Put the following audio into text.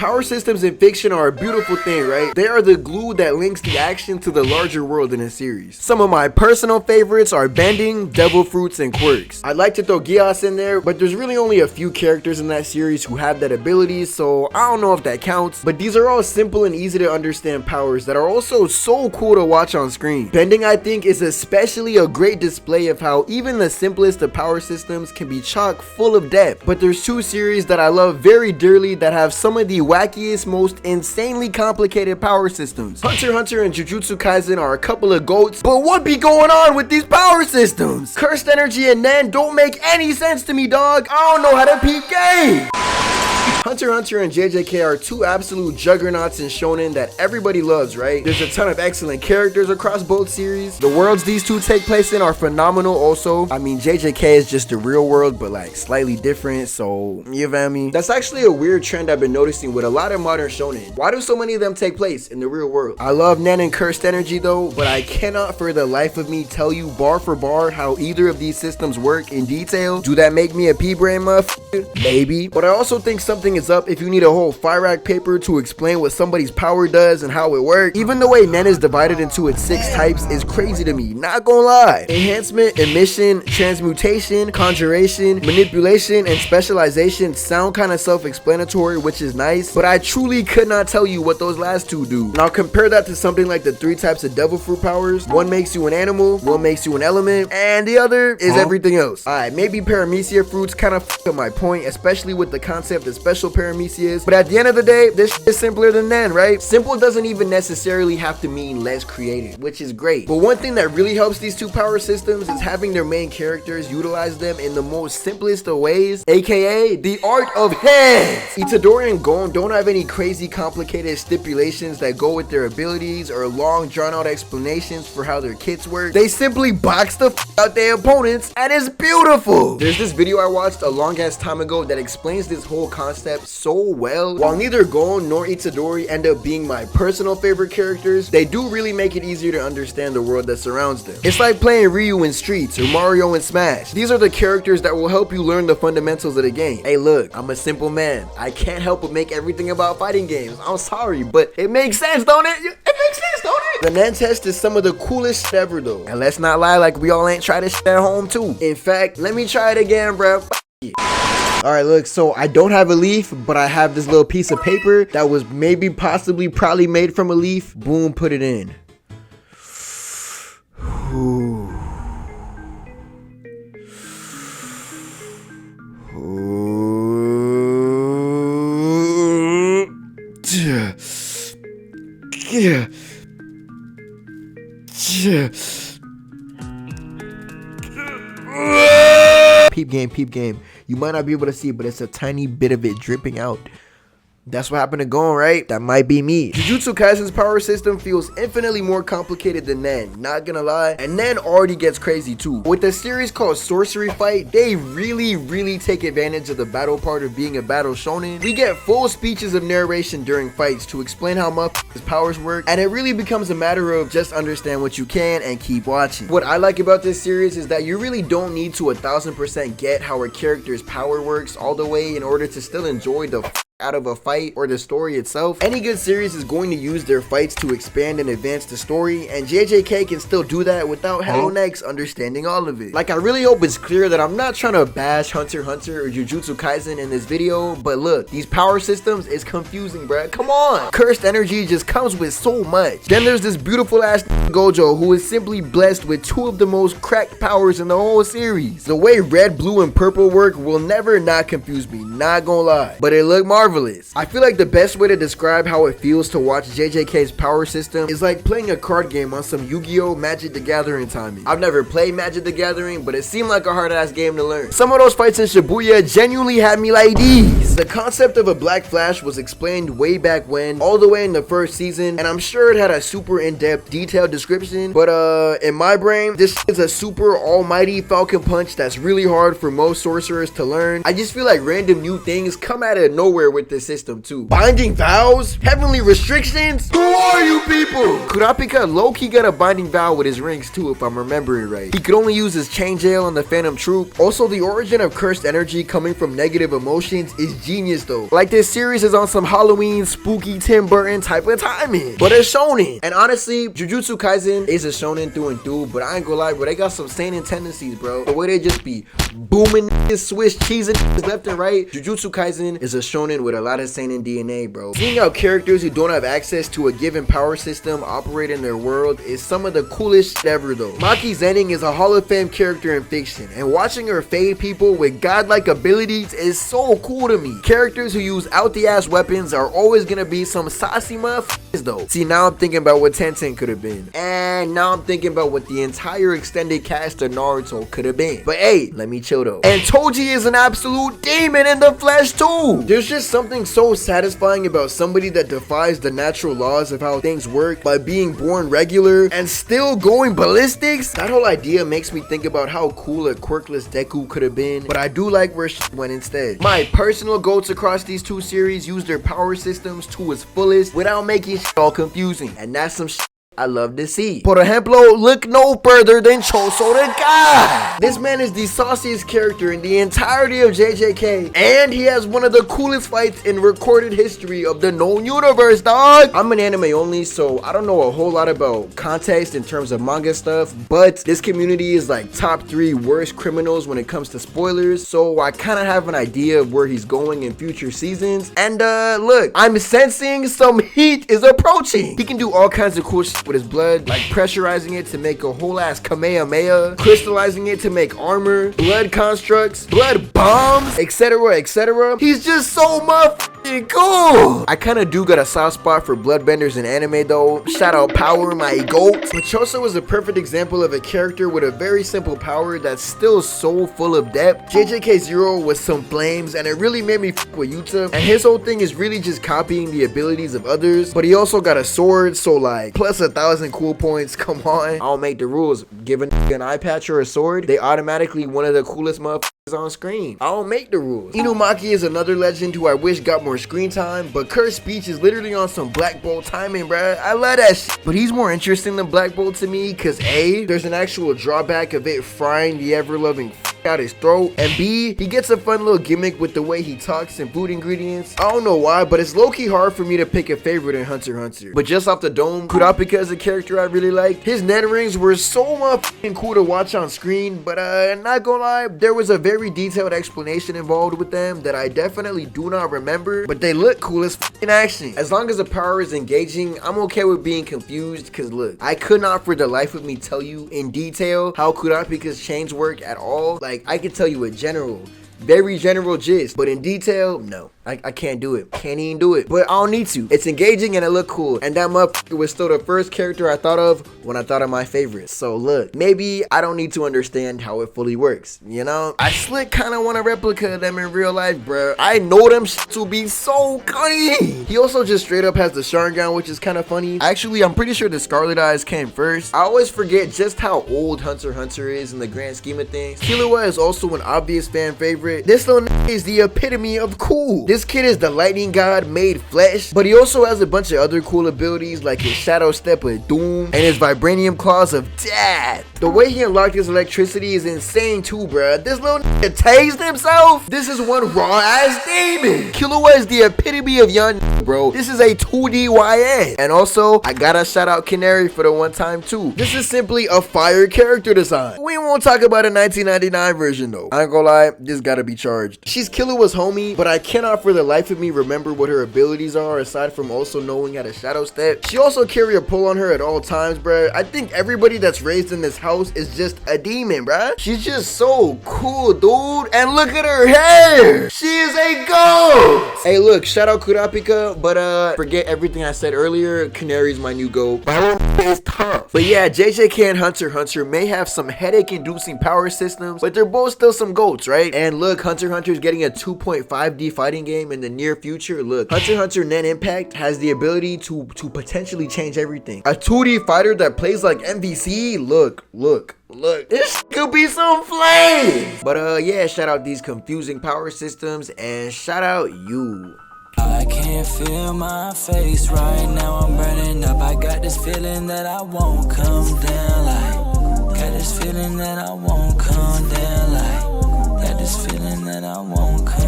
power systems in fiction are a beautiful thing, right? They are the glue that links the action to the larger world in a series. Some of my personal favorites are bending, devil fruits, and quirks. I'd like to throw Gias in there, but there's really only a few characters in that series who have that ability, so I don't know if that counts. But these are all simple and easy to understand powers that are also so cool to watch on screen. Bending, I think, is especially a great display of how even the simplest of power systems can be chock full of depth. But there's two series that I love very dearly that have some of the wackiest, most insanely complicated power systems. Hunter and Jujutsu Kaisen are a couple of goats, but what be going on with these power systems? Cursed Energy and Nen don't make any sense to me, dog. I don't know how to peep game. Hunter and JJK are two absolute juggernauts in shonen that everybody loves, right? There's a ton of excellent characters across both series. The worlds these two take place in are phenomenal also. I mean, JJK is just the real world, but like slightly different, so you feel me? That's actually a weird trend I've been noticing with a lot of modern shonen. Why do so many of them take place in the real world? I love Nen and Cursed Energy though, but I cannot for the life of me tell you bar for bar how either of these systems work in detail. Do that make me a pea-brain motherfucker? Maybe. But I also think something is up if you need a whole fire rack paper to explain what somebody's power does and how it works. Even the way Nen is divided into its 6 types is crazy to me, not gonna lie. Enhancement, emission, transmutation, conjuration, manipulation, and specialization sound kind of self-explanatory, which is nice, but I truly could not tell you what those last two do. Now compare that to something like the 3 types of devil fruit powers. One makes you an animal, one makes you an element, and the other is everything else. Alright, maybe paramecia fruits kind of f*** up my point, especially with the concept of special paramecia is, but at the end of the day, this is simpler than Nen, right? Simple doesn't even necessarily have to mean less creative, which is great. But one thing that really helps these two power systems is having their main characters utilize them in the most simplest of ways, aka the art of heads. Itadori and Gon don't have any crazy complicated stipulations that go with their abilities or long drawn out explanations for how their kits work. They simply box the f out their opponents and it's beautiful. There's this video I watched a long ass time ago that explains this whole concept so well. While neither Gon nor Itadori end up being my personal favorite characters, they do really make it easier to understand the world that surrounds them. It's like playing Ryu in Streets or Mario in Smash. These are the characters that will help you learn the fundamentals of the game. Hey look, I'm a simple man. I can't help but make everything about fighting games. I'm sorry, but it makes sense, don't it? It makes sense, don't it? The Nen test is some of the coolest shit ever though. And let's not lie like we all ain't try this shit at home too. In fact, let me try it again, bro. Alright, look, so I don't have a leaf, but I have this little piece of paper that was maybe, possibly, probably made from a leaf. Boom, put it in. Peep game. You might not be able to see, but it's a tiny bit of it dripping out. That's what happened to Gon, right? That might be me. Jujutsu Kaisen's power system feels infinitely more complicated than Nen, not gonna lie. And Nen already gets crazy too. With the series called Sorcery Fight, they really take advantage of the battle part of being a battle shonen. We get full speeches of narration during fights to explain how motherfuckers' powers work, and it really becomes a matter of just understand what you can and keep watching. What I like about this series is that you really don't need to 1000% get how a character's power works all the way in order to still enjoy the out of a fight or the story itself. Any good series is going to use their fights to expand and advance the story, and JJK can still do that without Hello Next understanding all of it. Like, I really hope it's clear that I'm not trying to bash Hunter x Hunter or Jujutsu Kaisen in this video, but look, these power systems is confusing, bruh. Come on! Cursed Energy just comes with so much. Then there's this beautiful ass Gojo who is simply blessed with 2 of the most cracked powers in the whole series. The way red, blue, and purple work will never not confuse me, not gonna lie, but it looked marvelous. I feel like the best way to describe how it feels to watch JJK's power system is like playing a card game on some Yu-Gi-Oh! Magic the Gathering timing. I've never played Magic the Gathering, but it seemed like a hard-ass game to learn. Some of those fights in Shibuya genuinely had me like these. The concept of a Black Flash was explained way back when, all the way in the first season, and I'm sure it had a super in-depth, detailed description, but in my brain, this is a super almighty Falcon Punch that's really hard for most sorcerers to learn. I just feel like random new things come out of nowhere with this system too. Binding vows? Heavenly restrictions? Who are you people? Kurapika low-key got a binding vow with his rings too, if I'm remembering right. He could only use his chain jail on the Phantom Troop. Also, the origin of cursed energy coming from negative emotions is genius though. Like, this series is on some Halloween, spooky Tim Burton type of timing, but it's shonen. And honestly, Jujutsu Kaisen is a shonen through and through, but I ain't gonna lie, bro, they got some seinen tendencies, bro. The way they just be booming Swiss cheese and left and right. Jujutsu Kaisen is a shonen with a lot of seinen DNA, bro. Seeing how characters who don't have access to a given power system operate in their world is some of the coolest shit ever though. Maki's ending is a Hall of Fame character in fiction, and watching her fade people with godlike abilities is so cool to me. Characters who use out the ass weapons are always gonna be some saucy motherfuckers though. See, now I'm thinking about what Tenten could have been, and now I'm thinking about what the entire extended cast of Naruto could have been. But hey, let me chill though. And Toji is an absolute demon in the flesh too. There's just something so satisfying about somebody that defies the natural laws of how things work by being born regular and still going ballistics. That whole idea makes me think about how cool a quirkless Deku could have been, but I do like where shit went instead. My personal goats across these two series use their power systems to its fullest without making shit all confusing, and that's some shit I love to see. Por ejemplo, look no further than Choso the God. This man is the sauciest character in the entirety of JJK, and he has one of the coolest fights in recorded history of the known universe, dog. I'm an anime only, so I don't know a whole lot about context in terms of manga stuff, but this community is like top 3 worst criminals when it comes to spoilers, so I kind of have an idea of where he's going in future seasons. And look, I'm sensing some heat is approaching. He can do all kinds of cool shit with his blood, like pressurizing it to make a whole ass Kamehameha, crystallizing it to make armor, blood constructs, blood bombs, etc, etc. He's just so motherfucking cool. I kind of do got a soft spot for bloodbenders in anime though. Shout out Power, my goat. But Choso is a perfect example of a character with a very simple power that's still so full of depth. JJK Zero was some flames, and it really made me f with Yuta, and his whole thing is really just copying the abilities of others, but he also got a sword, so like plus 1,000 cool points. Come on, I don't make the rules. Give an eye patch or a sword, they automatically one of the coolest motherfuckers on screen. I don't make the rules. Inumaki is another legend who I wish got more screen time, but Kurt's speech is literally on some Black Bolt timing, bruh. I love that shit. But he's more interesting than Black Bolt to me, cause A, there's an actual drawback of it frying the ever-loving out his throat, and B, he gets a fun little gimmick with the way he talks and food ingredients. I don't know why, but it's low-key hard for me to pick a favorite in Hunter x Hunter. But just off the dome, Kurapika is a character I really liked. His net rings were so motherfucking cool to watch on screen, but not gonna lie, there was a very detailed explanation involved with them that I definitely do not remember, but they look cool as in action. As long as the power is engaging, I'm okay with being confused, cause look, I could not for the life of me tell you in detail how Kurapika's chains work at all. Like, I can tell you a general, very general gist, but in detail, no. I can't do it. Can't even do it. But I don't need to. It's engaging and it looked cool. And that motherfucker was still the first character I thought of when I thought of my favorites. So look, maybe I don't need to understand how it fully works, you know? I slick kind of want a replica of them in real life, bruh. I know them to be so clean. He also just straight up has the Sharingan, which is kind of funny. Actually, I'm pretty sure the Scarlet Eyes came first. I always forget just how old Hunter x Hunter is in the grand scheme of things. Killua is also an obvious fan favorite. This little is the epitome of cool. This kid is the lightning god made flesh, but he also has a bunch of other cool abilities like his shadow step of doom and his vibranium claws of death. The way he unlocked his electricity is insane too, bruh. This little nigga tased himself. This is one raw ass demon. Killua is the epitome of young, bro. This is a 2D YN. And also, I gotta shout out Canary for the one time too. This is simply a fire character design. We won't talk about a 1999 version though. I ain't gonna lie, this gotta be charged. She's Killua's homie, but I cannot for the life of me remember what her abilities are aside from also knowing how to shadow step. She also carry a pull on her at all times, bruh. I think everybody that's raised in this house is just a demon, bruh. She's just so cool, dude. And look at her hair. She is a goat. Hey, look, shout out Kurapika, but forget everything I said earlier. Canary's my new goat. But it's tough. But yeah, JJK and Hunter x Hunter may have some headache-inducing power systems, but they're both still some goats, right? And look, Hunter x Hunter is getting a 2.5D fighting game in the near future. Look, Hunter x Hunter Net Impact has the ability to potentially change everything. A 2D fighter that plays like MVC. Look, this could be some flames. But yeah, shout out these confusing power systems and shout out you. can't feel my face right now, I'm burning up. I got this feeling that I won't come down like. Got this feeling that I won't come down like. Got this feeling that I won't come